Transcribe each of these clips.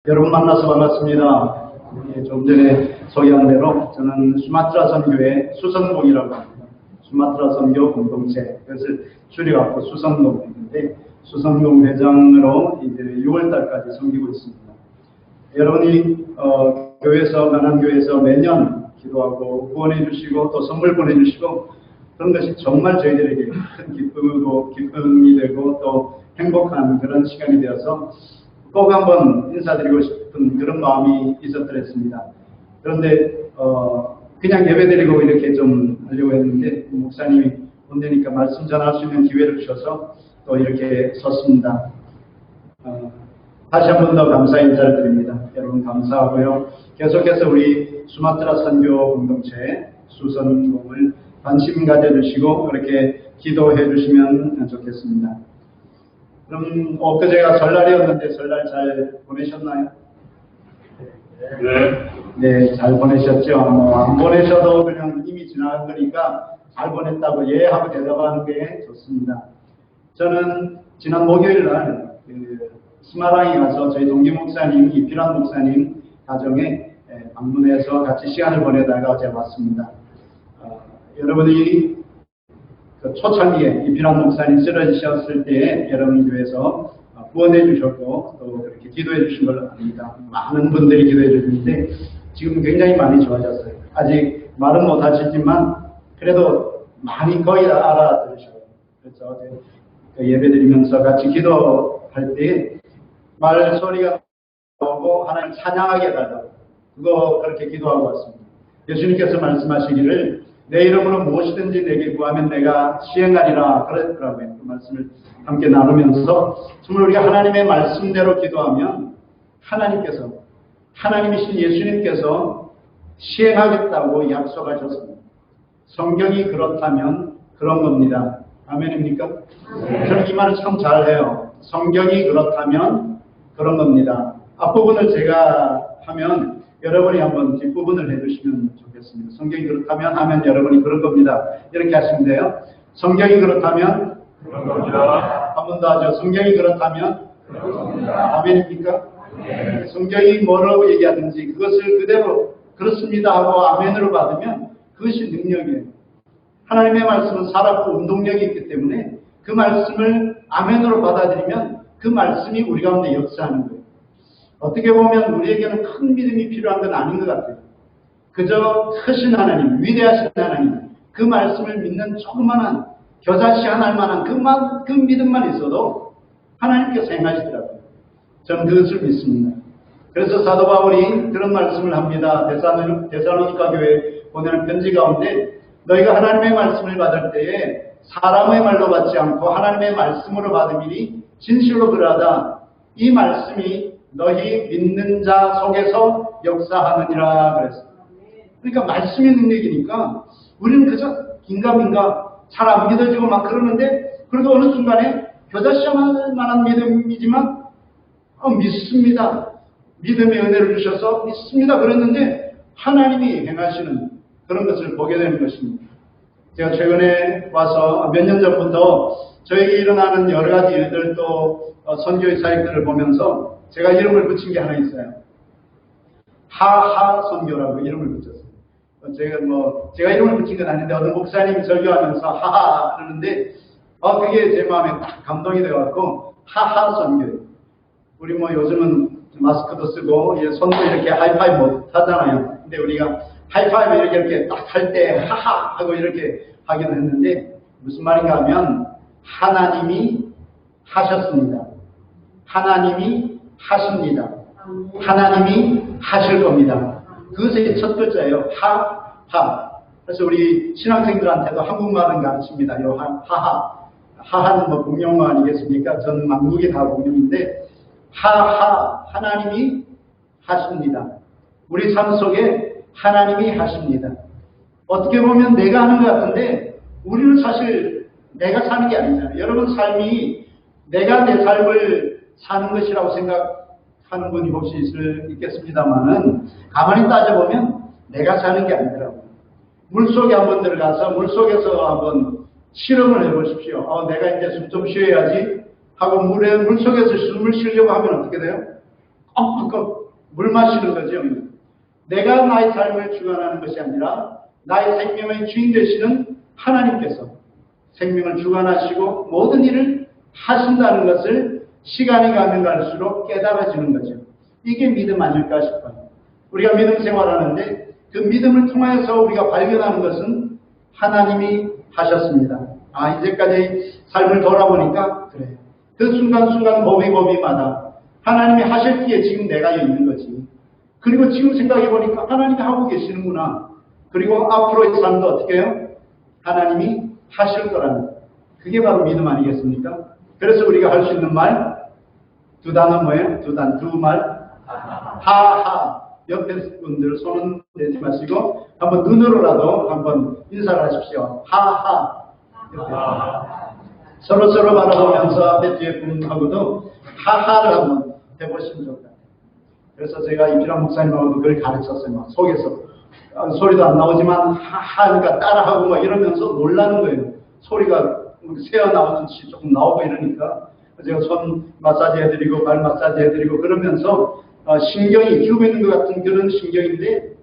여러분 만나서 반갑습니다. 좀 전에 소개한 대로 저는 수마트라 선교회 수성동이라고 합니다. 수마트라 선교 공동체, 그것을 줄여갖고 수성동인데 수성동 회장으로 이제 6월달까지 섬기고 있습니다. 여러분이 교회에서 만안교회에서 매년 기도하고 후원해 주시고 또 선물 보내주시고 그런 것이 정말 저희들에게 큰 기쁨이 되고 또 행복한 그런 시간이 되어서 꼭 한번 인사드리고 싶은 그런 마음이 있었더랬습니다. 그런데 그냥 예배드리고 이렇게 좀 하려고 했는데 목사님이 온다니까 말씀 전할 수 있는 기회를 주셔서 또 이렇게 섰습니다. 다시 한 번 더 감사 인사를 드립니다. 여러분 감사하고요. 계속해서 우리 수마트라 선교 공동체 수선공을 관심 가져주시고 그렇게 기도해 주시면 좋겠습니다. 그럼 엊그제가 설날이었는데 설날 잘 보내셨나요? 네, 잘 보내셨죠? 안 보내셔도 그냥 이미 지나간 거니까 잘 보냈다고 예 하고 대답하는 게 좋습니다. 저는 지난 목요일 날 스마랑에 가서 저희 동기 목사님, 이필환 목사님 가정에 방문해서 같이 시간을 보내다가 어제 왔습니다. 여러분이 초창기에 이필환 목사님 쓰러지셨을 때에 여러분 교회에서 후원해 주셨고 또 그렇게 기도해 주신 걸 압니다. 많은 분들이 기도해 주셨는데 지금 굉장히 많이 좋아졌어요. 아직 말은 못 하시지만 그래도 많이 거의 다 알아들으셔요. 그래서 어제 예배 드리면서 같이 기도할 때 말 소리가 나오고 하나님 찬양하게 해달라고 그거 그렇게 기도하고 왔습니다. 예수님께서 말씀하시기를 내 이름으로 무엇이든지 내게 구하면 내가 시행하리라 그랬더라고요. 그 말씀을 함께 나누면서 정말 우리가 하나님의 말씀대로 기도하면 하나님이신 예수님께서 시행하겠다고 약속하셨습니다. 성경이 그렇다면 그런 겁니다. 아멘입니까? 저는 이 말을 참 잘해요. 성경이 그렇다면 그런 겁니다. 앞부분을 제가 하면 여러분이 한번 뒷부분을 해주시면 좋겠습니다. 성경이 그렇다면 하면 여러분이 그런 겁니다. 이렇게 하시면 돼요. 성경이 그렇다면 그런 겁니다. 한 번 더 하죠. 성경이 그렇다면 그런 겁니다. 아멘입니까? 네. 성경이 뭐라고 얘기하든지 그것을 그대로 그렇습니다 하고 아멘으로 받으면 그것이 능력이에요. 하나님의 말씀은 살았고 운동력이 있기 때문에 그 말씀을 아멘으로 받아들이면 그 말씀이 우리 가운데 역사하는 거예요. 어떻게 보면 우리에게는 큰 믿음이 필요한 건 아닌 것 같아요. 그저 크신 하나님, 위대하신 하나님, 그 말씀을 믿는 조그마한 겨자씨 하나일 만한 그 믿음만 있어도 하나님께서 행하시더라고요. 저는 그것을 믿습니다. 그래서 사도 바울이 그런 말씀을 합니다. 데살로니가 교회에 보내는 편지 가운데 너희가 하나님의 말씀을 받을 때에 사람의 말로 받지 않고 하나님의 말씀으로 받음이니 진실로 그러하다. 이 말씀이 너희 믿는 자 속에서 역사하느니라 그랬어요. 그러니까 말씀의 능력이니까 우리는 그저 긴가민가 잘 안 믿어지고 막 그러는데 그래도 어느 순간에 겨자씨할 만한 믿음이지만 믿습니다. 믿음의 은혜를 주셔서 믿습니다. 그랬는데 하나님이 행하시는 그런 것을 보게 되는 것입니다. 제가 최근에 와서 몇 년 전부터 저에게 일어나는 여러 가지 일들 또 선교의 사역들을 보면서 제가 이름을 붙인 게 하나 있어요. 하하 선교라고 이름을 붙였어요. 제가 이름을 붙인 건 아닌데 어떤 목사님이 설교하면서 하하 그러는데 그게 제 마음에 딱 감동이 돼갖고 하하 선교. 우리 요즘은 마스크도 쓰고 손도 이렇게 하이파이브 못 하잖아요. 근데 우리가 하이파이브 이렇게 딱 할 때 하하 하고 이렇게 하긴 했는데 무슨 말인가 하면 하나님이 하셨습니다. 하나님이 하십니다. 하나님이 하실 겁니다. 그것의 첫 글자예요. 하하. 그래서 우리 신학생들한테도 한국말은 가르칩니다. 요 하하. 하하는 공용어 아니겠습니까? 저는 막무기나 공용인데 하하. 하나님이 하십니다. 우리 삶 속에 하나님이 하십니다. 어떻게 보면 내가 하는 것 같은데 우리는 사실 내가 사는 게 아니잖아요. 여러분 삶이 내가 내 삶을 사는 것이라고 생각하는 분이 혹시 있겠습니다만은 가만히 따져보면 내가 사는 게 아니더라고요. 물속에 한번 들어가서 물속에서 한번 실험을 해보십시오. 내가 이제 숨 좀 쉬어야지 하고 물속에서 숨을 쉬려고 하면 어떻게 돼요? 물 마시는 거죠. 내가 나의 삶을 주관하는 것이 아니라 나의 생명의 주인 되시는 하나님께서 생명을 주관하시고 모든 일을 하신다는 것을 시간이 가면 갈수록 깨달아지는 거죠. 이게 믿음 아닐까 싶어요. 우리가 믿음 생활하는데 그 믿음을 통해서 우리가 발견하는 것은 하나님이 하셨습니다. 이제까지 삶을 돌아보니까 그래요. 그 순간순간 법이마다 하나님이 하셨기에 지금 내가 있는 거지. 그리고 지금 생각해 보니까 하나님이 하고 계시는구나. 그리고 앞으로의 삶도 어떻게 해요? 하나님이 하실 거라는 거예요. 그게 바로 믿음 아니겠습니까? 그래서 우리가 할 수 있는 말, 두 단어 뭐예요? 두 말. 하하. 옆에 분들 손은 대지 마시고 한번 눈으로라도 한번 인사를 하십시오. 하하. 서로 바라보면서 앞에 뒤에 분하고도 하하를 한번 해보시면 좋을 것 같아요. 그래서 제가 이필환 목사님하고도 그걸 가르쳤어요. 막 속에서 소리도 안 나오지만 하하니까 따라하고 막 이러면서 놀라는 거예요. 소리가 새어 나오듯이 조금 나오고 이러니까 제가 손 마사지 해드리고 발 마사지 해드리고 그러면서 신경이 기울고 있는 것 같은 그런 신경인데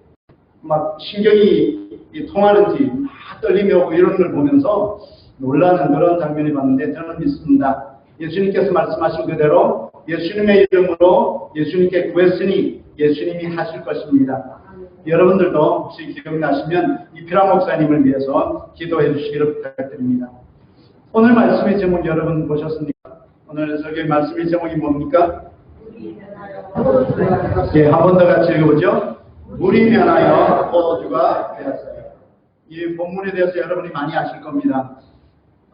막 신경이 통하는지 막 떨림이 오고 이런 걸 보면서 놀라는 그런 장면을 봤는데 저는 믿습니다. 예수님께서 말씀하신 그대로 예수님의 이름으로 예수님께 구했으니 예수님이 하실 것입니다. 여러분들도 혹시 기억나시면 이필환 목사님을 위해서 기도해 주시기를 부탁드립니다. 오늘 말씀의 제목 여러분 보셨습니까? 오늘 설교의 말씀의 제목이 뭡니까? 예, 한 번 더 같이 읽어보죠. 물이 변하여 포도주가 되었어요. 이 본문에 대해서 여러분이 많이 아실 겁니다.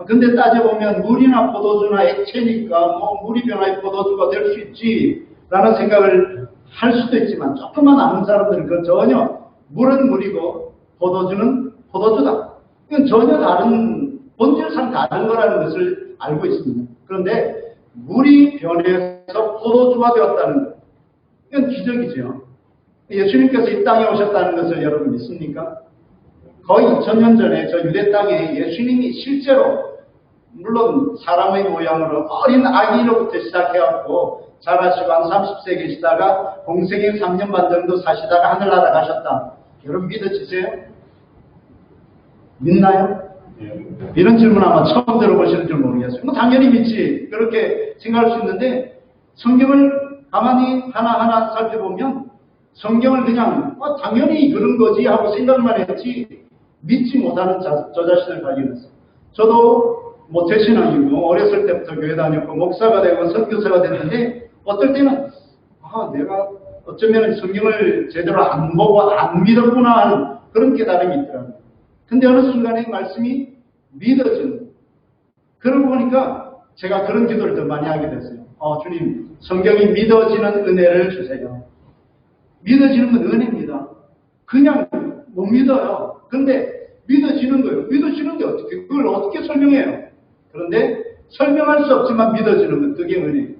근데 따져보면 물이나 포도주나 액체니까 물이 변하여 포도주가 될 수 있지 라는 생각을 할 수도 있지만 조금만 아는 사람들은 그 전혀 물은 물이고 포도주는 포도주다. 이건 전혀 다른 본질상 다른 거라는 것을 알고 있습니다. 그런데 물이 변해서 포도주가 되었다는 것. 이건 기적이죠. 예수님께서 이 땅에 오셨다는 것을 여러분 믿습니까? 거의 2000년 전에 저 유대 땅에 예수님이 실제로 물론 사람의 모양으로 어린 아기로부터 시작해갖고 자라시고 한 30세 계시다가 공생애 3년 반 정도 사시다가 하늘나라 가셨다. 여러분 믿어지세요? 믿나요? 이런 질문 아마 처음 들어보시는 줄 모르겠어요. 당연히 믿지. 그렇게 생각할 수 있는데 성경을 가만히 하나하나 살펴보면 성경을 그냥 당연히 그런 거지 하고 생각만 했지 믿지 못하는 저 자신을 발견했어요. 저도 모태신앙이고 어렸을 때부터 교회 다녔고 목사가 되고 선교사가 됐는데 어떨 때는 내가 어쩌면 성경을 제대로 안 보고 안 믿었구나 하는 그런 깨달음이 있더라고요. 근데 어느 순간에 말씀이 믿어지는 그러고 보니까 제가 그런 기도를 더 많이 하게 됐어요. 주님, 성경이 믿어지는 은혜를 주세요. 믿어지는 건 은혜입니다. 그냥 못 믿어요. 근데 믿어지는 거예요. 믿어지는데 어떻게 그걸 어떻게 설명해요? 그런데 설명할 수 없지만 믿어지는 것, 그게 은혜예요.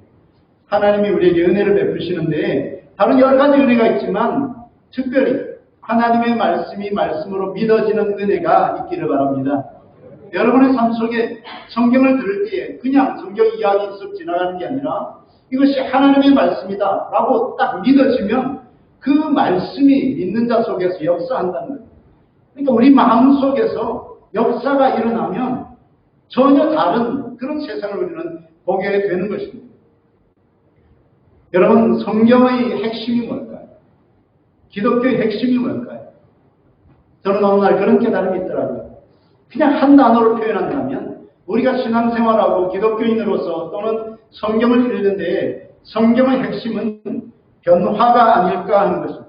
하나님이 우리에게 은혜를 베푸시는데 다른 여러 가지 은혜가 있지만 특별히 하나님의 말씀이 말씀으로 믿어지는 은혜가 있기를 바랍니다. 여러분의 삶 속에 성경을 들을 때에 그냥 성경 이야기 쓱 지나가는 게 아니라 이것이 하나님의 말씀이다 라고 딱 믿어지면 그 말씀이 믿는 자 속에서 역사한다는 거예요. 그러니까 우리 마음 속에서 역사가 일어나면 전혀 다른 그런 세상을 우리는 보게 되는 것입니다. 여러분, 성경의 핵심이 뭘까요? 기독교의 핵심이 뭘까요? 저는 어느 날 그런 깨달음이 있더라고요. 그냥 한 단어로 표현한다면 우리가 신앙생활하고 기독교인으로서 또는 성경을 읽는데 성경의 핵심은 변화가 아닐까 하는 것입니다.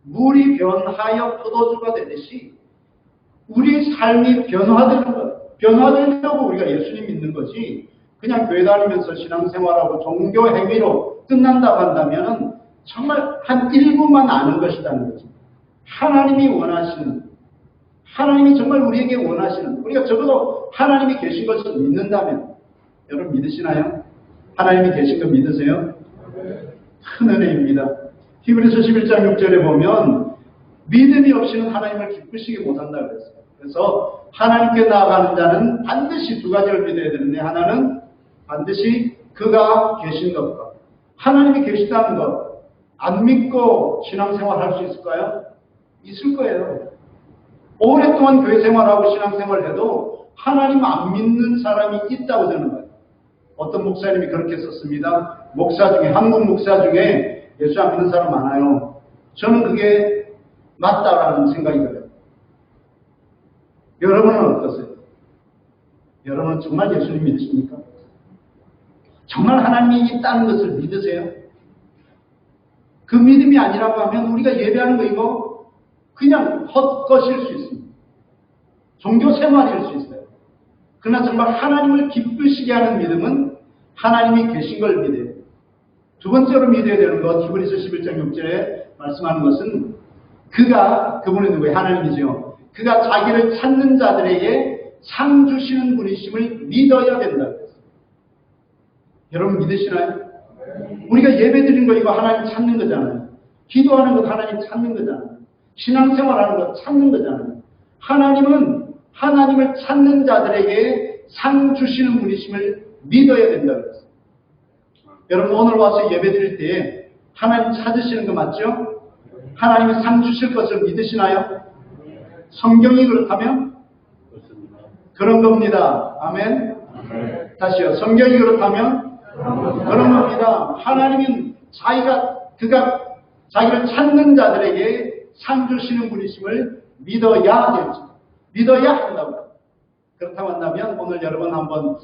물이 변하여 포도주가 되듯이 우리 삶이 변화되는 것, 변화되려고 우리가 예수님 믿는 거지 그냥 교회 다니면서 신앙생활하고 종교 행위로 끝난다고 한다면 정말 한 일부만 아는 것이라는 거죠. 하나님이 원하시는, 하나님이 정말 우리에게 원하시는, 우리가 적어도 하나님이 계신 것을 믿는다면, 여러분 믿으시나요? 하나님이 계신 거 믿으세요? 큰 은혜입니다. 히브리서 11장 6절에 보면 믿음이 없이는 하나님을 기쁘시게 못한다고 그랬어요. 그래서 하나님께 나아가는 자는 반드시 두 가지를 믿어야 되는데 하나는 반드시 그가 계신 것과 하나님이 계시다는 것, 안 믿고 신앙생활 할 수 있을까요? 있을 거예요. 오랫동안 교회 생활하고 신앙생활을 해도 하나님 안 믿는 사람이 있다고 되는 거예요. 어떤 목사님이 그렇게 썼습니다. 목사 중에, 한국 목사 중에 예수 안 믿는 사람 많아요. 저는 그게 맞다라는 생각이 들어요. 여러분은 어떠세요? 여러분은 정말 예수님 믿으십니까? 정말 하나님이 있다는 것을 믿으세요? 그 믿음이 아니라고 하면 우리가 예배하는 거 이거 그냥 헛것일 수 있습니다. 종교 생활일 수 있어요. 그러나 정말 하나님을 기쁘시게 하는 믿음은 하나님이 계신 걸 믿어요. 두 번째로 믿어야 되는 것, 히브리서 11장 6절에 말씀하는 것은 그분은 누구예요? 하나님이죠. 그가 자기를 찾는 자들에게 상 주시는 분이심을 믿어야 된다. 여러분 믿으시나요? 우리가 예배 드리는 거 이거 하나님 찾는 거잖아요. 기도하는 것 하나님 찾는 거잖아요. 신앙생활하는 것 찾는 거잖아요. 하나님은 하나님을 찾는 자들에게 상 주시는 분이심을 믿어야 된다 그랬어요. 여러분 오늘 와서 예배 드릴 때 하나님 찾으시는 거 맞죠? 하나님이 상 주실 것을 믿으시나요? 성경이 그렇다면? 그런 겁니다. 아멘. 다시요. 성경이 그렇다면? 그런 겁니다. 하나님은 그가 자기를 찾는 자들에게 상 주시는 분이심을 믿어야 되죠. 믿어야 한다고. 그렇다고 한다면 오늘 여러분 한번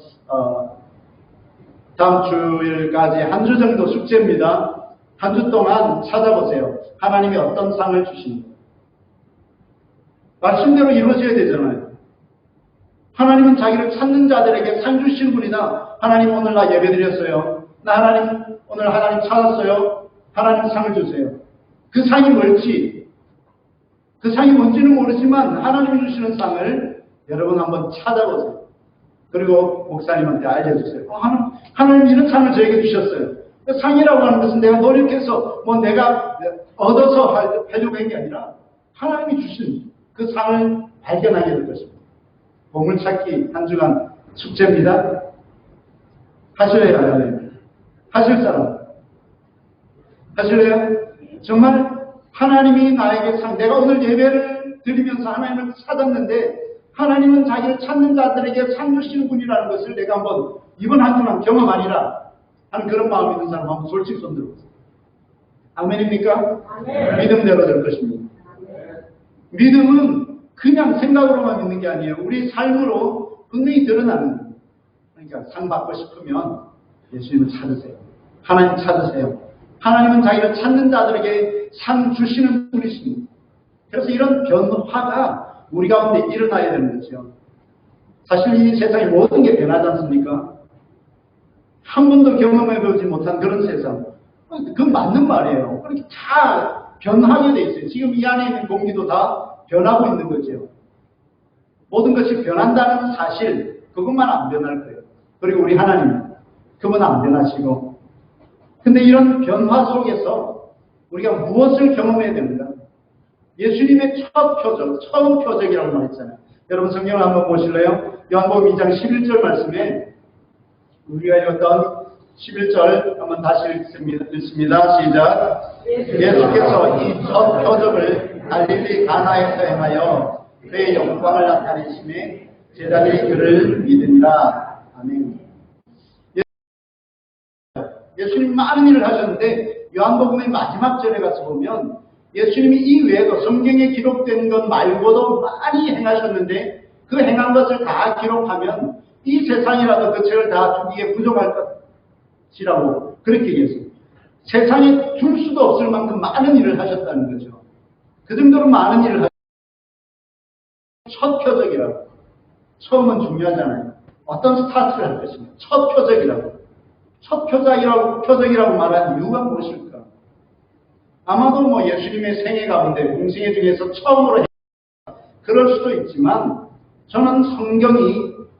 다음 주일까지 한 주 정도 숙제입니다. 한 주 동안 찾아보세요. 하나님이 어떤 상을 주시는가. 말씀대로 이루어져야 되잖아요. 하나님은 자기를 찾는 자들에게 상 주시는 분이다. 하나님 오늘 나 예배 드렸어요. 오늘 하나님 찾았어요. 하나님 상을 주세요. 그 상이 뭘지, 그 상이 뭔지는 모르지만 하나님이 주시는 상을 여러분 한번 찾아보세요. 그리고 목사님한테 알려주세요. 하나님 이런 상을 저에게 주셨어요. 상이라고 하는 것은 내가 노력해서 내가 얻어서 하려고 한 게 아니라 하나님이 주신 그 상을 발견하게 될 것입니다. 보물찾기 한 주간 숙제입니다. 하실래요? 안 할래요? 하실 사람? 하실래요? 정말 하나님이 나에게 내가 오늘 예배를 드리면서 하나님을 찾았는데 하나님은 자기를 찾는 자들에게 상 주시는 분이라는 것을 내가 한번 이번 한 주만 경험하리라 하는 그런 마음이 있는 사람 한번 솔직히 손 들어보세요. 아멘입니까? 아멘. 믿음대로 될 것입니다. 아멘. 믿음은 그냥 생각으로만 믿는 게 아니에요. 우리 삶으로 분명히 드러나는 거예요. 그러니까 상 받고 싶으면 예수님을 찾으세요. 하나님 찾으세요. 하나님은 자기를 찾는 자들에게 상 주시는 분이십니다. 그래서 이런 변화가 우리 가운데 일어나야 되는 거죠. 사실 이 세상에 모든 게 변하지 않습니까? 한 번도 경험해보지 못한 그런 세상. 그건 맞는 말이에요. 그렇게 다 변하게 돼 있어요. 지금 이 안에 있는 공기도 다 변하고 있는 거죠. 모든 것이 변한다는 사실, 그것만 안 변할 거예요. 그리고 우리 하나님, 그분 안 변하시고. 근데 이런 변화 속에서 우리가 무엇을 경험해야 됩니까? 예수님의 첫 표적, 처음 표적이라고 말했잖아요. 여러분 성경을 한번 보실래요? 요한복음 2장 11절 말씀에 우리가 읽었던 11절 한번 다시 읽습니다. 시작. 예수께서 이 첫 표적을 갈릴리 가나에서 행하여 그의 영광을 나타내심에 제자들이 그를 믿으니라. 아멘. 예수님 많은 일을 하셨는데 요한복음의 마지막 절에 가서 보면 예수님이 이 외에도 성경에 기록된 것 말고도 많이 행하셨는데 그 행한 것을 다 기록하면 이 세상이라도 그 책을 다 주기에 부족할 것이라고 그렇게 얘기했어요. 세상에 줄 수도 없을 만큼 많은 일을 하셨다는 거죠. 그 정도로 많은 일을 하셨어요. 첫 표적이라고. 처음은 중요하잖아요. 어떤 스타트를 할 것인가. 첫 표적이라고. 첫 표적이라고 말한 이유가 무엇일까? 아마도 예수님의 생애 가운데 공생애 중에서 처음으로 그럴 수도 있지만 저는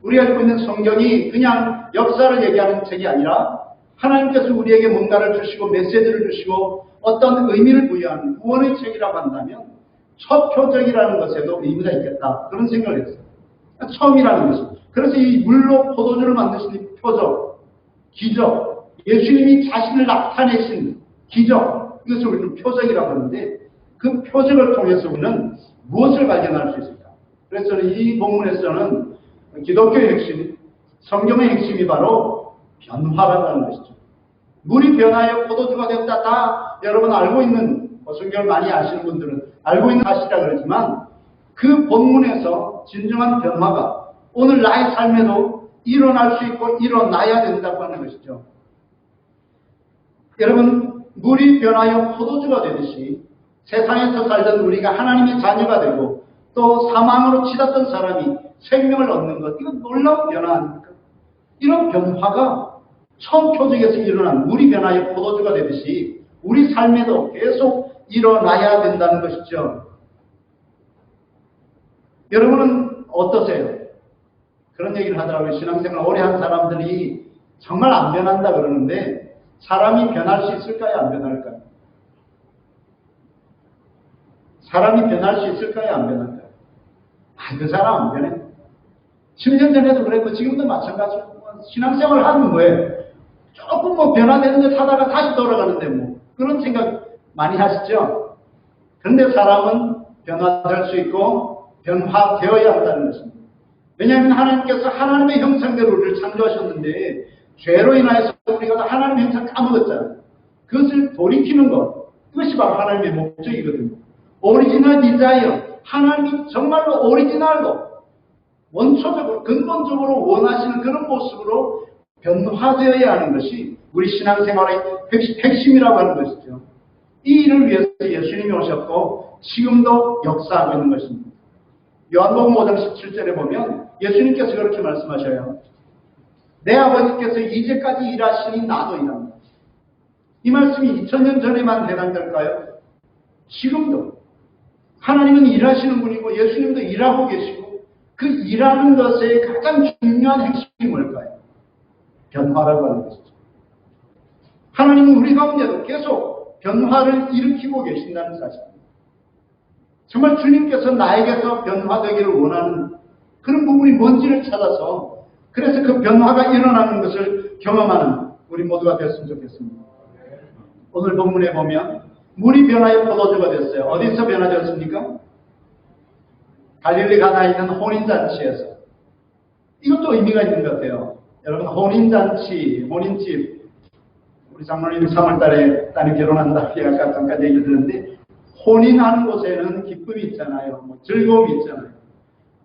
우리가 알고 있는 성경이 그냥 역사를 얘기하는 책이 아니라 하나님께서 우리에게 뭔가를 주시고 메시지를 주시고 어떤 의미를 부여하는 구원의 책이라고 한다면 첫 표적이라는 것에도 의미가 있겠다. 그런 생각을 했어요. 처음이라는 것이. 그래서 이 물로 포도주를 만드신 이 표적, 기적, 예수님이 자신을 나타내신 기적, 이것을 우리는 표적이라고 하는데 그 표적을 통해서 우리는 무엇을 발견할 수 있을까? 그래서 이 본문에서는 기독교의 핵심, 성경의 핵심이 바로 변화라고 하는 것이죠. 물이 변하여 포도주가 되었다. 다 여러분 알고 있는, 성경을 많이 아시는 분들은 알고 있는 사실이라 그러지만 그 본문에서 진정한 변화가 오늘 나의 삶에도 일어날 수 있고 일어나야 된다고 하는 것이죠. 여러분, 물이 변하여 포도주가 되듯이 세상에서 살던 우리가 하나님의 자녀가 되고 또 사망으로 치닫던 사람이 생명을 얻는 것, 이건 놀라운 변화 아닙니까? 이런 변화가 처음 표적에서 일어난 물이 변하여 포도주가 되듯이 우리 삶에도 계속 일어나야 된다는 것이죠. 여러분은 어떠세요? 그런 얘기를 하더라고요. 신앙생활 오래 한 사람들이 정말 안 변한다 그러는데 사람이 변할 수 있을까요? 안 변할까요? 사람이 변할 수 있을까요? 안 변할까요? 그 사람 안 변해. 10년 전에도 그랬고 지금도 마찬가지고 신앙생활을 하는 거예요. 조금 변화되는 듯 하다가 다시 돌아가는데 그런 생각 많이 하시죠? 그런데 사람은 변화될 수 있고 변화되어야 한다는 것입니다. 왜냐하면 하나님께서 하나님의 형상대로 우리를 창조하셨는데 죄로 인하여서 우리가 하나님의 형상 까먹었잖아요. 그것을 돌이키는 것, 이것이 바로 하나님의 목적이거든요. 오리지널 디자이어, 하나님이 정말로 오리지널로 원초적으로 근본적으로 원하시는 그런 모습으로 변화되어야 하는 것이 우리 신앙생활의 핵심이라고 하는 것이죠. 이 일을 위해서 예수님이 오셨고 지금도 역사하고 있는 것입니다. 요한복음 5장 17절에 보면 예수님께서 그렇게 말씀하셔요. 내 아버지께서 이제까지 일하시니 나도 일합니다. 이 말씀이 2000년 전에만 해당될까요? 지금도 하나님은 일하시는 분이고 예수님도 일하고 계시고 그 일하는 것의 가장 중요한 핵심이 뭘까요? 변화라고 하는 것이죠. 하나님은 우리 가운데도 계속 변화를 일으키고 계신다는 사실입니다. 정말 주님께서 나에게서 변화되기를 원하는 그런 부분이 뭔지를 찾아서 그래서 그 변화가 일어나는 것을 경험하는 우리 모두가 됐으면 좋겠습니다. 오늘 본문에 보면 물이 변하여 포도주가 됐어요. 어디서 변화되었습니까? 갈릴리 가나에 있는 혼인잔치에서. 이것도 의미가 있는 것 같아요. 여러분 혼인잔치, 혼인집, 우리 장로님 3월달에 딸이 결혼한다 아까 잠깐 얘기 들었는데 혼인하는 곳에는 기쁨이 있잖아요. 즐거움이 있잖아요.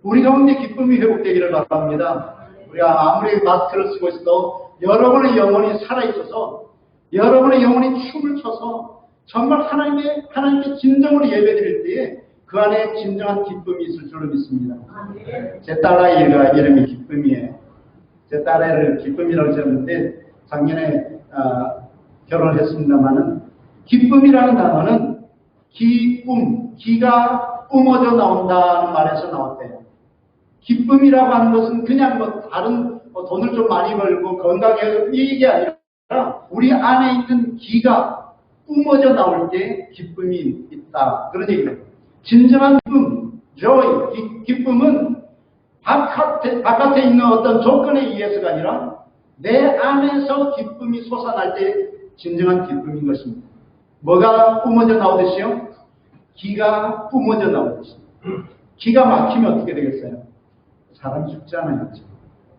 우리 가운데 기쁨이 회복되기를 바랍니다. 우리가 아무리 마스크를 쓰고 있어도 여러분의 영혼이 살아있어서 여러분의 영혼이 춤을 춰서 정말 하나님께 진정으로 예배드릴 때에 그 안에 진정한 기쁨이 있을 줄로 믿습니다. 제 딸아이가 이름이 기쁨이에요. 제 딸애를 기쁨이라고 지었는데 작년에 결혼을 했습니다마는 기쁨이라는 단어는 기가 뿜어져 나온다는 말에서 나왔대요. 기쁨이라고 하는 것은 그냥 다른 돈을 좀 많이 벌고 건강해서 이게 아니라 우리 안에 있는 기가 뿜어져 나올 때 기쁨이 있다. 그런 얘기예요. 진정한 기쁨, joy, 기쁨은 바깥에 있는 어떤 조건에 의해서가 아니라 내 안에서 기쁨이 솟아날 때 진정한 기쁨인 것입니다. 뭐가 뿜어져 나오듯이요? 기가 뿜어져 나오듯이. 기가 막히면 어떻게 되겠어요? 사람이 죽잖아요.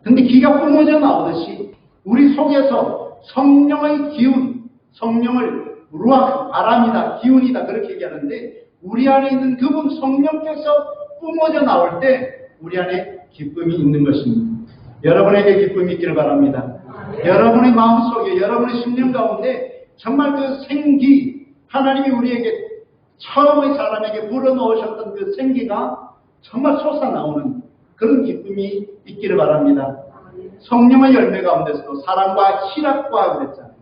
근데 기가 뿜어져 나오듯이 우리 속에서 성령의 기운, 성령을 루아, 바람이다, 기운이다 그렇게 얘기하는데 우리 안에 있는 그분 성령께서 뿜어져 나올 때 우리 안에 기쁨이 있는 것입니다. 여러분에게 기쁨이 있기를 바랍니다. 여러분의 마음속에 여러분의 심령 가운데 정말 그 생기 하나님이 우리에게 처음의 사람에게 불어넣으셨던 그 생기가 정말 솟아나오는 그런 기쁨이 있기를 바랍니다. 성령의 열매 가운데서도 사랑과 희락과 그랬잖아요.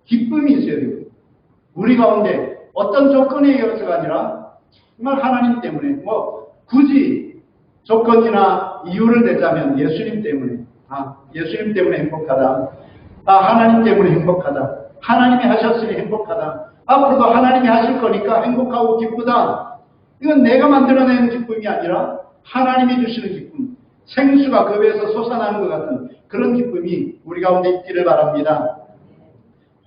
기쁨이 있어야 됩니다. 우리 가운데 어떤 조건에 의해서가 아니라 정말 하나님 때문에 굳이 조건이나 이유를 내자면 예수님 때문에 예수님 때문에 행복하다. 하나님 때문에 행복하다. 하나님이 하셨으니 행복하다. 앞으로도 하나님이 하실 거니까 행복하고 기쁘다. 이건 내가 만들어내는 기쁨이 아니라 하나님이 주시는 기쁨. 생수가 그 배에서 솟아나는 것 같은 그런 기쁨이 우리 가운데 있기를 바랍니다.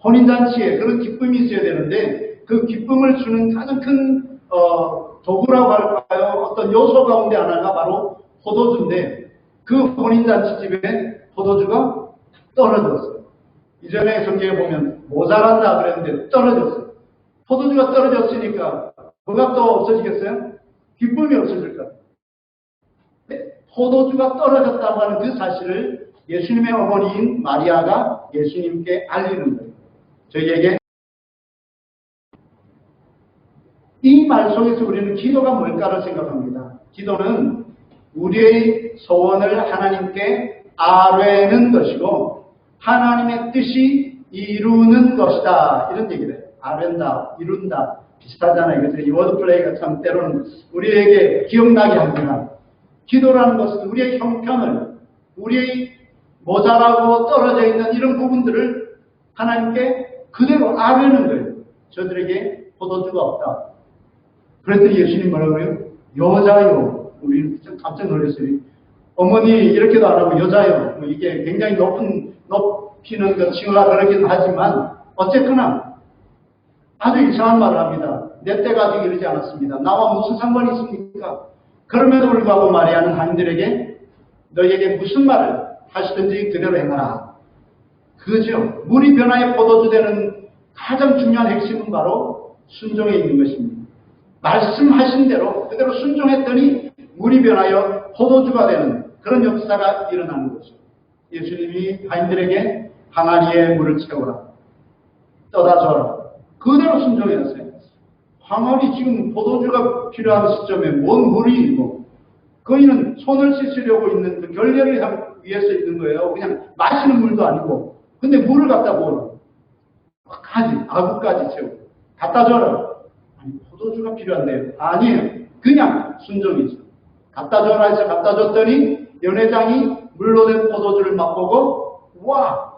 혼인잔치에 그런 기쁨이 있어야 되는데 그 기쁨을 주는 가장 큰 도구라고 할까요? 어떤 요소 가운데 하나가 바로 포도주인데 그 혼인잔치집에 포도주가 떨어졌어요. 이전에 성경에 보면 모자란다 그랬는데 떨어졌어요. 포도주가 떨어졌으니까 뭐가 또 없어지겠어요? 기쁨이 없어질 것 같아요. 포도주가 떨어졌다고 하는 그 사실을 예수님의 어머니인 마리아가 예수님께 알리는 거예요. 저희에게 이 말 속에서 우리는 기도가 뭘까를 생각합니다. 기도는 우리의 소원을 하나님께 아뢰는 것이고 하나님의 뜻이 이루는 것이다. 이런 얘기를 해요. 아뢰다, 이룬다. 비슷하잖아요. 그래서 이 워드플레이가 참 때로는 우리에게 기억나게 합니다. 기도라는 것은 우리의 형편을, 우리의 모자라고 떨어져 있는 이런 부분들을 하나님께 그대로 아뢰는 거예요. 저들에게 포도주가 없다. 그랬더니 예수님 뭐라고 그래요? 여자요. 우리 깜짝 놀랐어요. 어머니 이렇게도 안 하고 여자요. 이게 굉장히 높이는 그 칭호가 그러긴 하지만 어쨌거나 아주 이상한 말을 합니다. 내 때가 아직 이르지 않았습니다. 나와 무슨 상관이 있습니까? 그럼에도 불구하고 마리아는 하인들에게 너희에게 무슨 말을 하시든지 그대로 행하라. 그죠? 물이 변화의 포도주 되는 가장 중요한 핵심은 바로 순종에 있는 것입니다. 말씀하신 대로 그대로 순종했더니 물이 변하여 포도주가 되는 그런 역사가 일어나는 거죠. 예수님이 하인들에게 항아리에 물을 채우라. 떠다 줘라. 그대로 순종했어요. 항아리 지금 포도주가 필요한 시점에 뭔 물이 있고 거기는 손을 씻으려고 있는 그 결례를 위해서 있는 거예요. 그냥 마시는 물도 아니고. 근데 물을 갖다 부어라. 아구까지 채우고 갖다 줘라. 아니, 포도주가 필요한데요. 아니에요. 그냥 순종이죠. 갖다 줘라 해서 갖다 줬더니 연회장이 물로 된 포도주를 맛보고 와,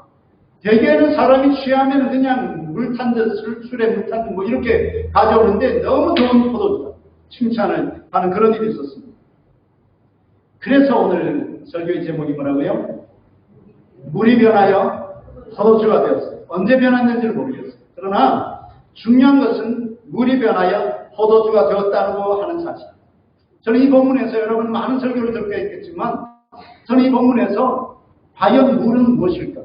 대개는 사람이 취하면 그냥 물 탄 듯 술에 물 탄 듯 뭐 이렇게 가져오는데 너무 좋은 포도주다. 칭찬을 하는 그런 일이 있었습니다. 그래서 오늘 설교의 제목이 뭐라고요? 물이 변하여 포도주가 되었어요. 언제 변했는지를 모르겠어요. 그러나 중요한 것은 물이 변하여 포도주가 되었다고 하는 사실. 저는 이 본문에서 여러분 많은 설교를 듣게 했겠지만 저는 이 본문에서 과연 물은 무엇일까?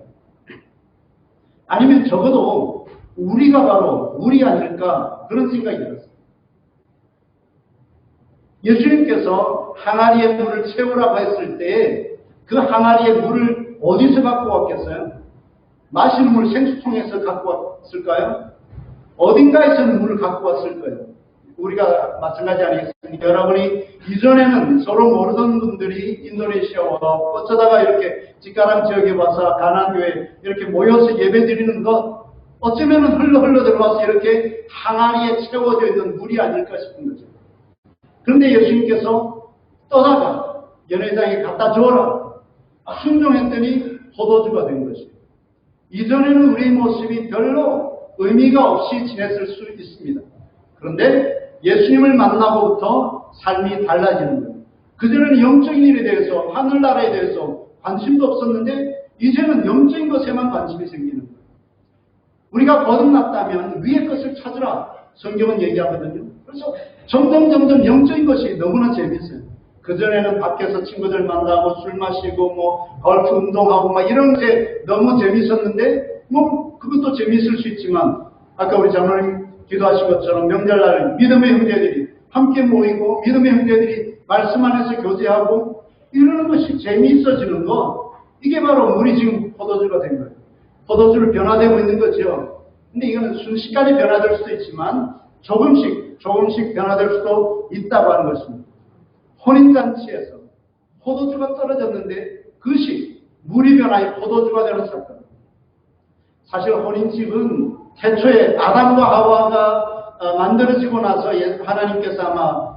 아니면 적어도 우리가 바로 물이 아닐까 그런 생각이 들었어요. 예수님께서 항아리에 물을 채우라고 했을 때 그 항아리에 물을 어디서 갖고 왔겠어요? 마시는 물 생수통에서 갖고 왔을까요? 어딘가에서는 물을 갖고 왔을 거예요. 우리가 마찬가지 아니겠습니까? 여러분이 이전에는 서로 모르던 분들이 인도네시아와 어쩌다가 이렇게 직가람 지역에 와서 가나안교회 이렇게 모여서 예배드리는 것 어쩌면 흘러 들어와서 이렇게 항아리에 채워져 있는 물이 아닐까 싶은 거죠. 그런데 예수님께서 떠다가 연회장에 갖다 주어라. 순종했더니 포도주가 된 것이에요. 이전에는 우리의 모습이 별로 의미가 없이 지냈을 수 있습니다. 그런데 예수님을 만나고부터 삶이 달라지는 거예요. 그전에는 영적인 일에 대해서 하늘나라에 대해서 관심도 없었는데 이제는 영적인 것에만 관심이 생기는 거예요. 우리가 거듭났다면 위의 것을 찾으라. 성경은 얘기하거든요. 그래서 점점 영적인 것이 너무나 재밌어요. 그전에는 밖에서 친구들 만나고 술 마시고 뭐 골프 운동하고 막 이런 게 너무 재밌었는데 뭐 그것도 재밌을 수 있지만 아까 우리 장로님 기도하신 것처럼 명절날 믿음의 형제들이 함께 모이고 믿음의 형제들이 말씀 안에서 교제하고 이러는 것이 재미있어지는 거 이게 바로 우리 지금 포도주가 된 거예요. 포도주를 변화되고 있는 거죠. 근데 이거는 순식간에 변화될 수도 있지만 조금씩 변화될 수도 있다고 하는 것입니다. 혼인잔치에서 포도주가 떨어졌는데 그것이 물이 변하여 포도주가 되는 사건. 사실 혼인집은 태초에 아담과 하와가 만들어지고 나서 하나님께서 아마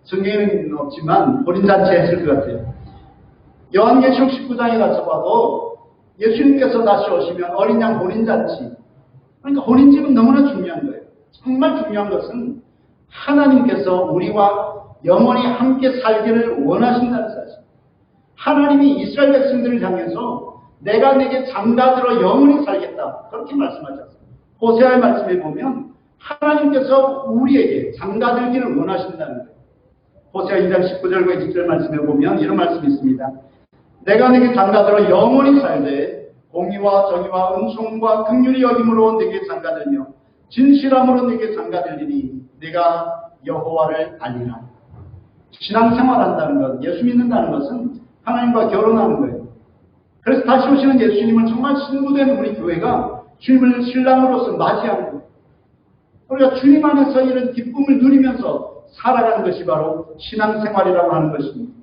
성경에는 없지만 혼인잔치 했을 것 같아요. 요한계시록 19장에 가서 봐도 예수님께서 다시 오시면 어린 양 혼인잔치. 그러니까 혼인집은 너무나 중요한 거예요. 정말 중요한 것은 하나님께서 우리와 영원히 함께 살기를 원하신다는 사실. 하나님이 이스라엘 백성들을 향해서 내가 내게 장가들어 영원히 살겠다. 그렇게 말씀하셨어요. 호세아의 말씀에 보면 하나님께서 우리에게 장가들기를 원하신다는 거예요. 호세아 2장 19절과 20절 말씀에 보면 이런 말씀이 있습니다. 내가 네게 장가들어 영원히 살되 공의와 정의와 은총과 긍휼이 여김으로 네게 장가들며 진실함으로 네게 장가들리니 내가 여호와를 알리라. 신앙생활한다는 것, 예수 믿는다는 것은 하나님과 결혼하는 거예요. 그래서 다시 오시는 예수님을 정말 신부된 우리 교회가 주님을 신랑으로서 맞이하는 거예요. 우리가 주님 안에서 이런 기쁨을 누리면서 살아가는 것이 바로 신앙생활이라고 하는 것입니다.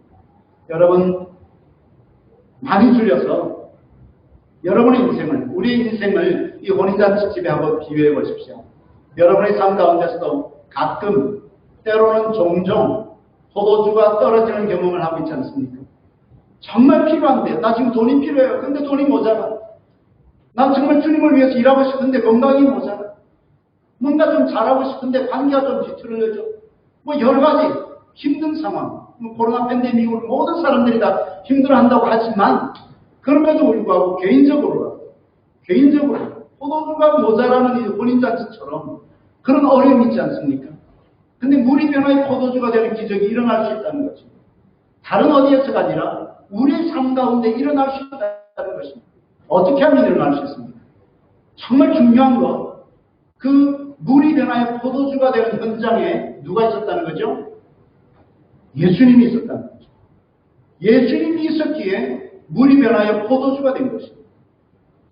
여러분, 많이 줄여서 여러분의 인생을, 우리의 인생을 이 혼인잔치집에 한번 비유해 보십시오. 여러분의 삶 가운데서도 가끔, 때로는 종종 포도주가 떨어지는 경험을 하고 있지 않습니까? 정말 필요한데, 나 지금 돈이 필요해요. 근데 돈이 모자라. 난 정말 주님을 위해서 일하고 싶은데 건강이 모자라. 뭔가 좀 잘하고 싶은데 관계가 좀 뒤틀려져. 뭐 여러 가지 힘든 상황. 코로나 팬데믹으로 모든 사람들이 다 힘들어한다고 하지만 그럼에도 불구하고 개인적으로 포도주가 모자라는 이 혼인잔치처럼 그런 어려움이 있지 않습니까? 근데 물이 변화의 포도주가 되는 기적이 일어날 수 있다는 거죠. 다른 어디에서가 아니라 우리의 삶 가운데 일어날 수 있다는 것입니다. 어떻게 하면 일어날 수 있습니까? 정말 중요한 건 그 물이 변화의 포도주가 되는 현장에 누가 있었다는 거죠? 예수님이 있었다는 거죠. 예수님이 있었기에 물이 변화의 포도주가 된 것입니다.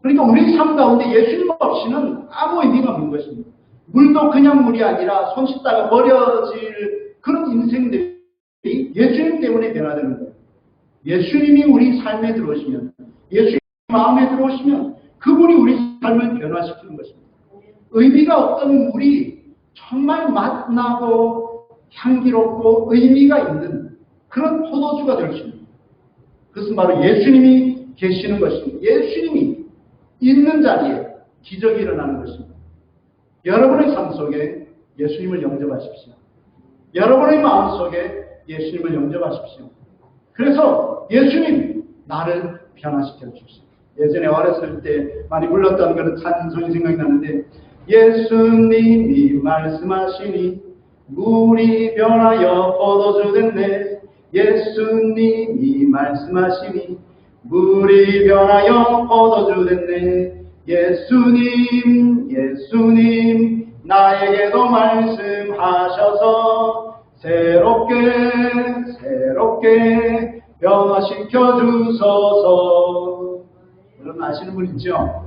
그러니까 우리 삶 가운데 예수님 없이는 아무 의미가 없는 것입니다. 물도 그냥 물이 아니라 손 씻다가 버려질 그런 인생들이 예수님 때문에 변화되는 거예요. 예수님이 우리 삶에 들어오시면, 예수님이 마음에 들어오시면 그분이 우리 삶을 변화시키는 것입니다. 의미가 없던 물이 정말 맛나고 향기롭고 의미가 있는 그런 포도주가 될 수 있습니다. 그것은 바로 예수님이 계시는 것입니다. 예수님이 있는 자리에 기적이 일어나는 것입니다. 여러분의 삶 속에 예수님을 영접하십시오. 여러분의 마음 속에 예수님을 영접하십시오. 그래서 예수님, 나를 변화시켜 주십시오. 예전에 어렸을 때 많이 불렀던 그런 찬송이 생각이 나는데, 예수님이 말씀하시니 물이 변하여 포도주 됐네. 예수님이 말씀하시니 물이 변하여 포도주 됐네. 예수님 나에게도 말씀하셔서 새롭게 변화시켜 주소서. 여러분 아시는 분 있죠?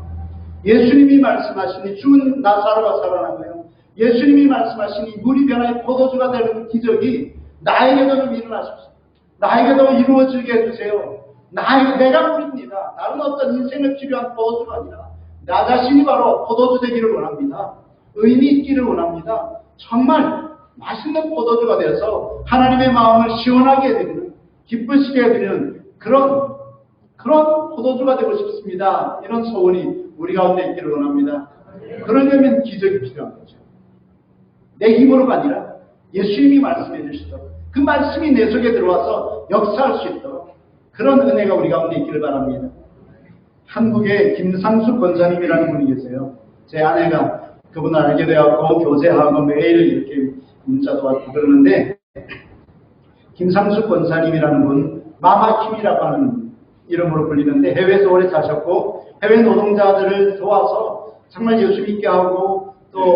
예수님이 말씀하시니 죽은 나사로가 살아나고요. 예수님이 말씀하시니 물이 변화의 포도주가 되는 기적이 나에게도 좀 일어나십시오. 나에게도 이루어지게 해주세요. 내가 물입니다. 다른 어떤 인생을 필요한 포도주가 아니라 나 자신이 바로 포도주 되기를 원합니다. 의미 있기를 원합니다. 정말 맛있는 포도주가 되어서 하나님의 마음을 시원하게 해드리는, 기쁘시게 해드리는 그런 포도주가 되고 싶습니다. 이런 소원이 우리 가운데 있기를 원합니다. 그러려면 기적이 필요한 거죠. 내 힘으로가 아니라 예수님이 말씀해 주시도록, 그 말씀이 내 속에 들어와서 역사할 수 있도록 그런 은혜가 우리 가운데 있기를 바랍니다. 한국에 김상수 권사님이라는 분이 계세요. 제 아내가 그분을 알게 되었고 교제하고 매일 이렇게 문자도 왔고 그러는데, 김상수 권사님이라는 분, 마마킴이라고 하는 이름으로 불리는데 해외에서 오래 사셨고 해외 노동자들을 도와서 정말 예수 믿게 하고 또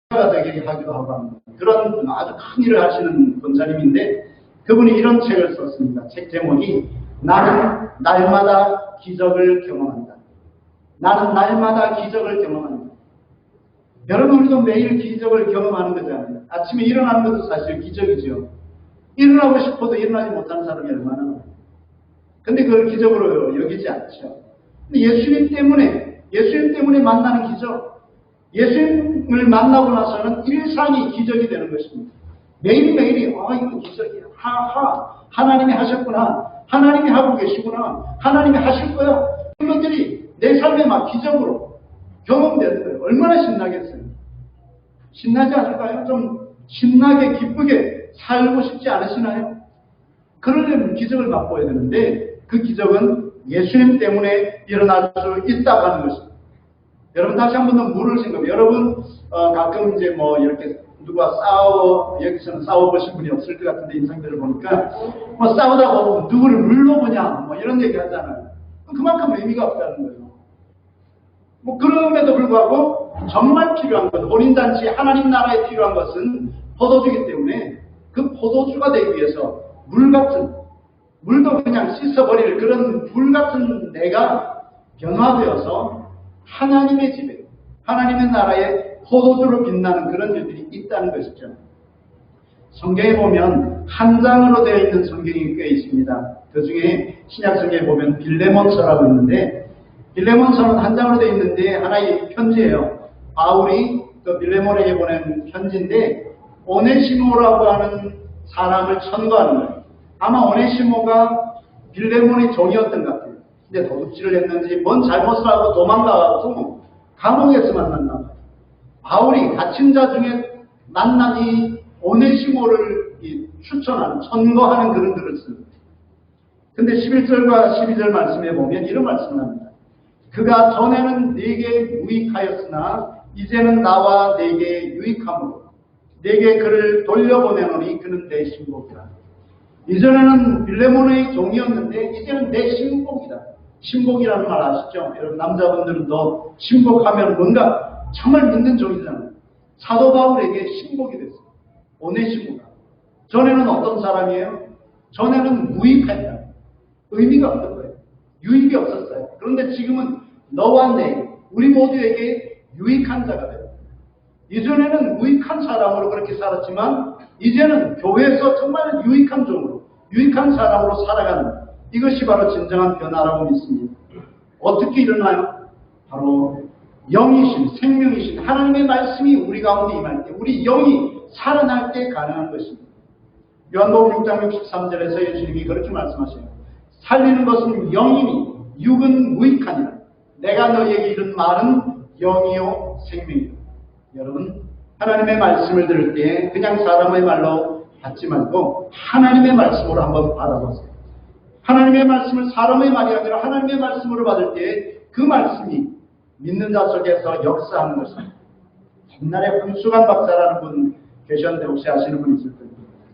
가 되게 하기도 하고 합니다. 그런 아주 큰 일을 하시는 권사님인데 그분이 이런 책을 썼습니다. 책 제목이 나는 날마다 기적을 경험한다. 나는 날마다 기적을 경험한다. 여러분, 우리도 매일 기적을 경험하는 거잖아요. 아침에 일어나는 것도 사실 기적이죠. 일어나고 싶어도 일어나지 못하는 사람이 얼마나 많아요. 근데 그걸 기적으로 여기지 않죠. 근데 예수님 때문에 만나는 기적, 예수님을 만나고 나서는 일상이 기적이 되는 것입니다. 매일매일이 이거 기적이야. 하나님이 하셨구나. 하나님이 하고 계시구나. 하나님이 하실 거야. 이런 것들이 내 삶에 막 기적으로 경험되는 거예요. 얼마나 신나겠어요. 신나지 않을까요? 좀 신나게 기쁘게 살고 싶지 않으시나요? 그러려면 기적을 맛보아야 되는데 그 기적은 예수님 때문에 일어날 수 있다고 하는 것입니다. 여러분 다시 한 번 더 물을 생각해요. 여러분 가끔 이제 뭐 이렇게 누가 여기서는 싸워보신 분이 없을 것 같은데 인상들을 보니까 뭐 싸우다 보면 누구를 물로 보냐 뭐 이런 얘기 하잖아요. 그만큼 의미가 없다는 거예요. 뭐 그럼에도 불구하고 정말 필요한 것, 혼인잔치 하나님 나라에 필요한 것은 포도주기 때문에 그 포도주가 되기 위해서 물도 그냥 씻어버릴 그런 물 같은 내가 변화되어서 하나님의 집에, 하나님의 나라에 포도주로 빛나는 그런 일들이 있다는 것이죠. 성경에 보면 한 장으로 되어 있는 성경이 꽤 있습니다. 그 중에 신약성경에 보면 빌레몬서라고 있는데, 빌레몬서는 한 장으로 되어 있는데 하나의 편지예요. 바울이 그 빌레몬에게 보낸 편지인데, 오네시모라고 하는 사람을 천거하는 거예요. 아마 오네시모가 빌레몬의 종이었던 것 같아요. 근데 도둑질을 했는지 뭔 잘못을 하고 도망가고 감옥에서 만났나 봐요. 바울이 갇힌 자 중에 만난 이 오네시모를 추천하는, 천거하는 그런 글을 씁니다. 근데 11절과 12절 말씀에 보면 이런 말씀을 합니다. 그가 전에는 내게 유익하였으나 이제는 나와 내게 유익함으로 내게 그를 돌려보내노니 그는 내 신복이라. 이전에는 빌레몬의 종이었는데 이제는 내 신복이다. 신복이라는 말 아시죠? 여러분 남자분들은 더 신복하면 뭔가 정말 믿는 종이잖아요. 사도 바울에게 신복이 됐어요. 오네시모가. 전에는 어떤 사람이에요? 전에는 무익했다. 의미가 없던 거예요. 유익이 없었어요. 그런데 지금은 너와 내, 우리 모두에게 유익한 자가 돼요. 이전에는 무익한 사람으로 그렇게 살았지만 이제는 교회에서 정말 유익한 종으로, 유익한 사람으로 살아가는, 이것이 바로 진정한 변화라고 믿습니다. 어떻게 일어나요? 바로 영이신, 생명이신 하나님의 말씀이 우리 가운데 임할 때, 우리 영이 살아날 때 가능한 것입니다. 요한복음 6장 63절에서 예수님이 그렇게 말씀하셔요. 살리는 것은 영이니 육은 무익하니라. 내가 너희에게 이른 말은 영이요 생명이요. 여러분, 하나님의 말씀을 들을 때 그냥 사람의 말로 받지 말고 하나님의 말씀으로 한번 받아보세요. 하나님의 말씀을 사람의 말이 아니라 하나님의 말씀으로 받을 때 그 말씀이 믿는 자 속에서 역사하는 것입니다. 옛날에 황수관 박사라는 분 계셨는데 혹시 아시는 분 있을 거예요.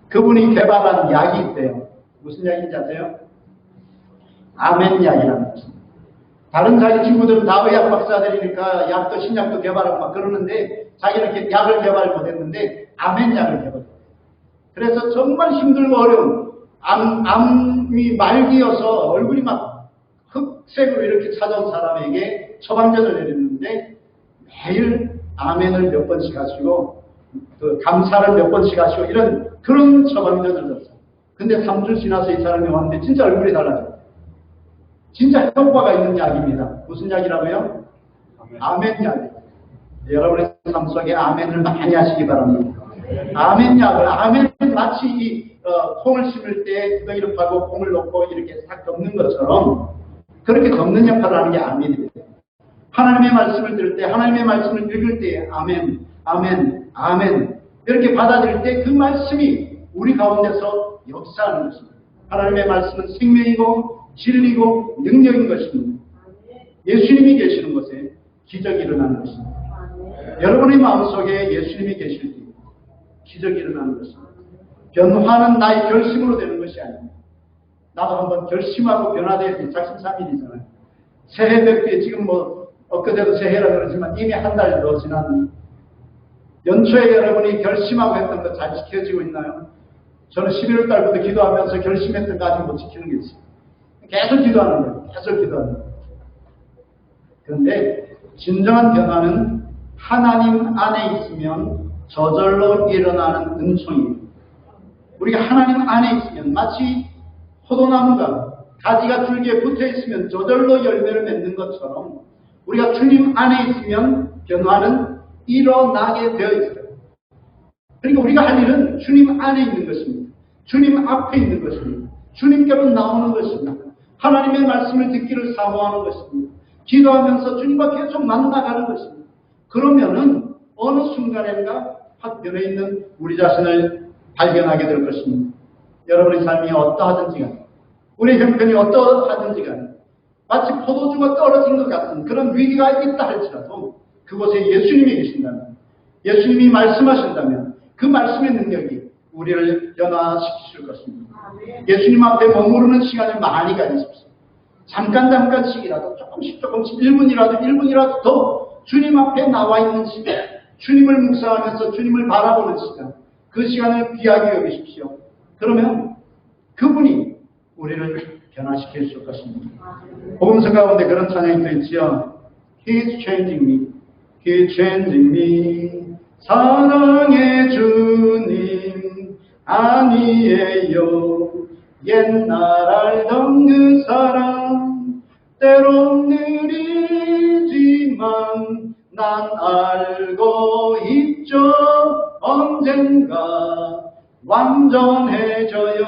그분이 개발한 약이 있대요. 무슨 약인지 아세요? 아멘 약이라는 것입니다. 다른 자기 친구들은 다 의학 박사들이니까 약도 신약도 개발하고 막 그러는데 자기는 이렇게 약을 개발 못했는데 아멘 약을 개발했어요. 그래서 정말 힘들고 어려운 암이 말기여서 얼굴이 막 흑색으로 이렇게 찾아온 사람에게 처방전을 내렸는데 매일 아멘을 몇 번씩 하시고 그 감사를 몇 번씩 하시고 이런 그런 처방전을 줬어요. 근데 3주 지나서 이 사람이 왔는데 진짜 얼굴이 달라져요. 진짜 효과가 있는 약입니다. 무슨 약이라고요? 아멘 약이에요. 여러분의 삶 속에 아멘을 많이 하시기 바랍니다. 아멘 약을, 아멘 마치 이 콩을 심을 때 구덩이를 파고 콩을 넣고 이렇게 싹 덮는 것처럼 그렇게 덮는 역할을 하는 게 아멘입니다. 하나님의 말씀을 들을 때, 하나님의 말씀을 읽을 때 아멘, 아멘, 아멘 이렇게 받아들일 때 그 말씀이 우리 가운데서 역사하는 것입니다. 하나님의 말씀은 생명이고 진리고 능력인 것입니다. 예수님이 계시는 곳에 기적이 일어나는 것입니다. 여러분의 마음속에 예수님이 계실 때 기적이 일어나는 것입니다. 변화는 나의 결심으로 되는 것이 아닙니다. 나도 한번 결심하고 변화되어야 돼. 작심삼일이잖아요. 새해 뵙기에 지금 뭐 엊그제도 새해라 그러지만 이미 한 달 더 지났는데 연초에 여러분이 결심하고 했던 거 잘 지켜지고 있나요? 저는 11월 달부터 기도하면서 결심했던 거 아직 못 지키는 게 있어요. 계속 기도하는 거예요. 계속 기도하는 거예요. 그런데 진정한 변화는 하나님 안에 있으면 저절로 일어나는 은총이에요. 우리가 하나님 안에 있으면 마치 포도나무가 가지가 줄기에 붙어 있으면 저절로 열매를 맺는 것처럼 우리가 주님 안에 있으면 변화는 일어나게 되어 있어요. 그러니까 우리가 할 일은 주님 안에 있는 것입니다. 주님 앞에 있는 것입니다. 주님께로 나오는 것입니다. 하나님의 말씀을 듣기를 사모하는 것입니다. 기도하면서 주님과 계속 만나가는 것입니다. 그러면은 어느 순간인가 확 변해 있는 우리 자신을 발견하게 될 것입니다. 여러분의 삶이 어떠하든지 간에, 우리 형편이 어떠하든지 간에 마치 포도주가 떨어진 것 같은 그런 위기가 있다 할지라도 그곳에 예수님이 계신다면, 예수님이 말씀하신다면 그 말씀의 능력이 우리를 변화시키실 것입니다. 예수님 앞에 머무르는 시간을 많이 가지십시오. 잠깐씩이라도 조금씩 1분이라도 더 주님 앞에 나와 있는 시간, 주님을 묵상하면서 주님을 바라보는 시간, 그 시간을 귀하게 여기십시오. 그러면 그분이 우리를 변화시킬 수 것입니다. 복음서 가운데 그런 찬양이 또 있지요. He's changing me, He's changing me. 사랑의 주님 아니에요. 옛날 알던 그 사랑 때론 느리지만 난 알고 있죠. 언젠가 완전해져요.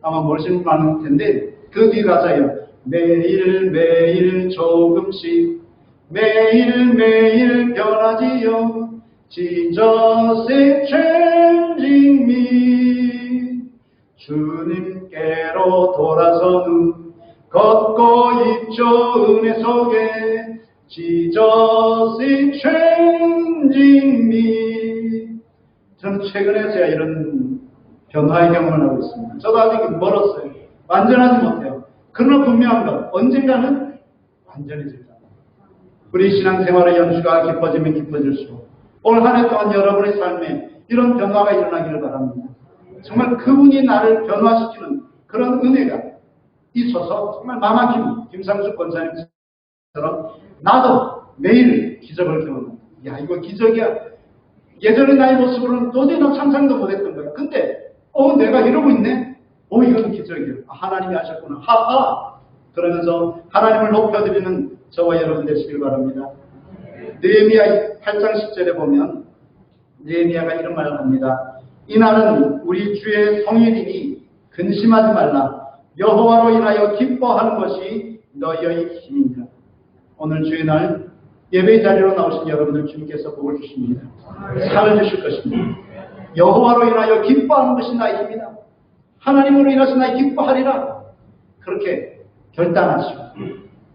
아마 모르시는 분 많을 텐데 그 뒤 가사예요. 매일매일 조금씩 매일매일 변하지요. Jesus is changing me. 주님께로 돌아서는 걷고 있죠. 은혜 속에 Jesus is changing me. 저는 최근에서야 이런 변화의 경험을 하고 있습니다. 저도 아직 멀었어요. 완전하지 못해요. 그러나 분명한 건 언젠가는 완전해질 겁니다. 우리 신앙생활의 연수가 깊어지면 깊어질수록 올 한 해 동안 여러분의 삶에 이런 변화가 일어나기를 바랍니다. 정말 그분이 나를 변화시키는 그런 은혜가 있어서 정말 마마킴 김상숙 권사님처럼 나도 매일 기적을 경험합니다. 야, 이거 기적이야. 예전의 나의 모습으로는 도저히 난 상상도 못했던 거야. 근데 내가 이러고 있네. 이건 기적이야. 하나님이 하셨구나. 하하. 그러면서 하나님을 높여드리는 저와 여러분 되시길 바랍니다. 느헤미야 8장 10절에 보면 느헤미야가 이런 말을 합니다. 이날은 우리 주의 성일이니 근심하지 말라. 여호와로 인하여 기뻐하는 것이 너희의 힘이니라. 오늘 주의 날 예배 자리로 나오신 여러분들 주님께서 복을 주십니다. 상을 주실 것입니다. 여호와로 인하여 기뻐하는 것이 나의 힘이다. 하나님으로 인해서 나의 기뻐하리라. 그렇게 결단하시고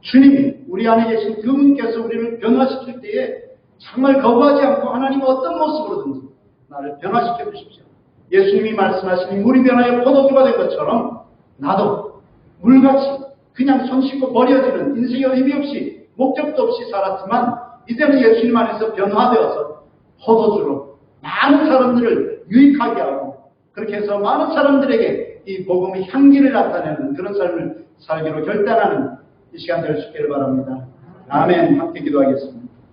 주님이 우리 안에 계신 그분께서 우리를 변화시킬 때에 정말 거부하지 않고 하나님 어떤 모습으로든지 나를 변화시켜 주십시오. 예수님이 말씀하신 물이 변하여 포도주가 된 것처럼 나도 물같이 그냥 손 씻고 버려지는 인생의 의미 없이 목적도 없이 살았지만 이제는 예수님 안에서 변화되어서 포도주로 많은 사람들을 유익하게 하고 그렇게 해서 많은 사람들에게 이 복음의 향기를 나타내는 그런 삶을 살기로 결단하는 이 시간 될 수 있기를 바랍니다. 아멘. 함께 기도하겠습니다.